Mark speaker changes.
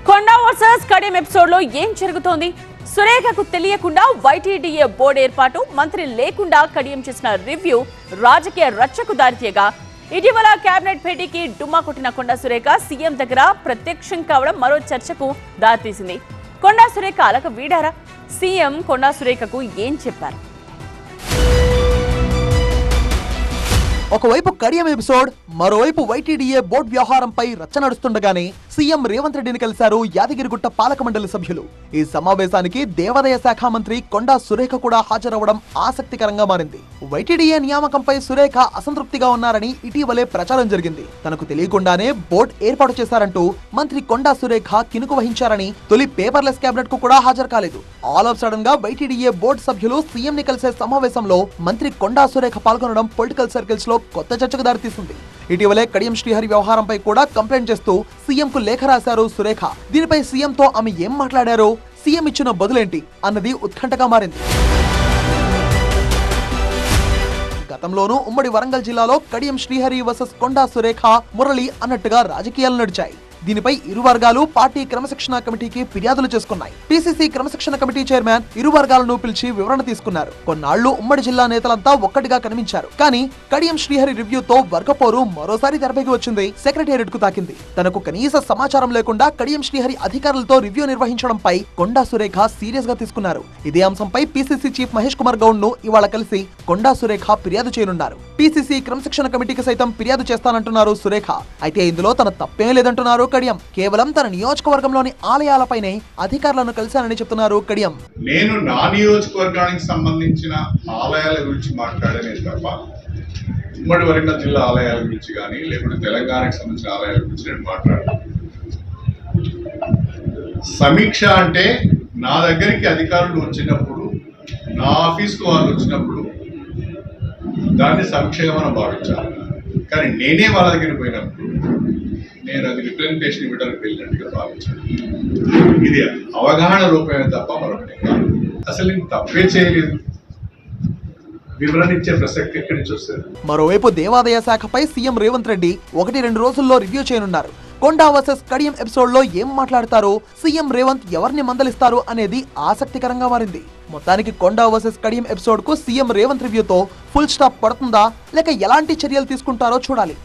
Speaker 1: కొండా versus Kadiyam episode లో ఏం జరుగుతోంది? సురేఖకు తెలియకుండా వైటీడీఏ బోర్డు ఏర్పాటు, మంత్రి లేకుండా కడియం చేసిన రివ్యూ రాజకీయ రచ్చకు దారితీయగా ఇటీవల కేబినెట్ భేటీకి డుమ్మా కొట్టిన కొండా సురేఖ సీఎం దగ్గర ప్రత్యక్షం కావడం మరో చర్చకు దారితీసింది. కొండా సురేఖ అలక వీడారా? సీఎం కొండా సురేఖకు ఏం చెప్పారు?
Speaker 2: ఒకవైపు కడియం ఎపిసోడ్, మరోవైపు వైటీడీఏ బోర్డు వ్యవహారంపై రచ్చ నడుస్తుండగానే సీఎం రేవంత్ రెడ్డిని కలిశారు యాదగిరిగుట్ట పాలక మండలి సభ్యులు. ఈ సమావేశానికి దేవాదాయ శాఖ మంత్రి కొండా సురేఖ కూడా హాజరవ్వడం ఆసక్తికరంగా మారింది. వైటీడీఏ నియామకంపై సురేఖ అసంతృప్తిగా ఉన్నారని ఇటీవలే ప్రచారం జరిగింది. తనకు తెలియకుండానే బోర్డు ఏర్పాటు చేశారంటూ మంత్రి కొండా సురేఖ కినుకు వహించారని తొలి పేపర్లెస్ కేబినెట్ కు కూడా హాజరు కాలేదు. ఆల్ ఆఫ్ సడన్ గా వైటీడీఏ బోర్డు సభ్యులు సీఎం ని కలిసే సమావేశంలో మంత్రి కొండా సురేఖ పాల్గొనడం పొలిటికల్ సర్కిల్స్ లో కొత్త చర్చకు దారితీసింది. ఇటీవలే కడియం శ్రీహరి వ్యవహారంపై కూడా కంప్లైంట్ చేస్తూ సీఎం కు లేఖ రాశారు సురేఖ. దీనిపై సీఎంతో ఆమె ఏం మాట్లాడారో, సీఎం ఇచ్చిన బదులేంటి అన్నది ఉత్కంఠగా మారింది. గతంలోనూ ఉమ్మడి వరంగల్ జిల్లాలో కడియం శ్రీహరి వర్సెస్ కొండా సురేఖ, మురళి అన్నట్టుగా రాజకీయాలు నడిచాయి. దీనిపై ఇరు వర్గాలు పార్టీ క్రమశిక్షణ కమిటీకి ఫిర్యాదులు చేసుకున్నాయి. పీసీసీ క్రమశిక్షణ కమిటీ చైర్మన్ ఇరు వర్గాలను పిలిచి వివరణ తీసుకున్నారు. కొన్నాళ్లు ఉమ్మడి జిల్లా నేతలంతా ఒక్కటిగా కనిపించారు. కానీ కడియం శ్రీహరి రివ్యూతో వర్గపోరు మరోసారి తెరపైకి వచ్చింది. సెక్రటేరియట్ కు తాకింది. తనకు కనీస సమాచారం లేకుండా కడియం శ్రీహరి అధికారులతో రివ్యూ నిర్వహించడంపై కొండా సురేఖ సీరియస్ గా తీసుకున్నారు. ఇదే అంశంపై పీసీసీ చీఫ్ మహేష్ కుమార్ గౌడ్ ను ఇవాళ కలిసి కొండా సురేఖ ఫిర్యాదు చేయనున్నారు. పీసీసీ క్రమశిక్షణ కమిటీకి సైతం ఫిర్యాదు చేస్తానంటున్నారు సురేఖ. అయితే ఇందులో తన తప్పేం లేదంటున్నారు కడియం. కేవలం తన నియోజకవర్గంలోని ఆలయాలపైనే అధికారులను కలిశానని చెప్తున్నారు కడియం.
Speaker 3: నేను నా నియోజకవర్గానికి సంబంధించిన ఆలయాల గురించి మాట్లాడలేదు తప్ప ఉమ్మడి వరంగల్ జిల్లా ఆలయాల గురించి కానీ లేకుంటే తెలంగాణకు సంబంధించిన ఆలయాల గురించి నేను మాట్లాడలేదు. సమీక్ష అంటే నా దగ్గరికి అధికారులు వచ్చినప్పుడు, నా ఆఫీస్కు వాళ్ళు వచ్చినప్పుడు దాన్ని సమీక్షగా మనం భావించాలి. కానీ నేనే వాళ్ళ దగ్గరికి పోయినప్పుడు నేను అది రిప్రజెంటేషన్ ఇవ్వడానికి వెళ్ళినట్టుగా భావించాను. ఇది అవగాహన రూపమే తప్ప మరొకటి కాదు. అసలు నేను తప్పే చేయలేదు, వివరణ ఇచ్చే ప్రసక్తి ఎక్కడి నుంచి వస్తుంది?
Speaker 2: మరోవైపు దేవాదాయ శాఖపై సీఎం రేవంత్ రెడ్డి 1-2 రోజుల్లో రివ్యూ చేయనున్నారు. కొండా వర్సెస్ కడియం ఎపిసోడ్ లో ఏం మాట్లాడతారో, సీఎం రేవంత్ ఎవరిని మందలిస్తారు అనేది ఆసక్తికరంగా మారింది. మొత్తానికి కొండా వర్సెస్ కడియం ఎపిసోడ్ కు సీఎం రేవంత్ రివ్యూతో ఫుల్ స్టాప్ పడుతుందా, లేక ఎలాంటి చర్యలు తీసుకుంటారో చూడాలి.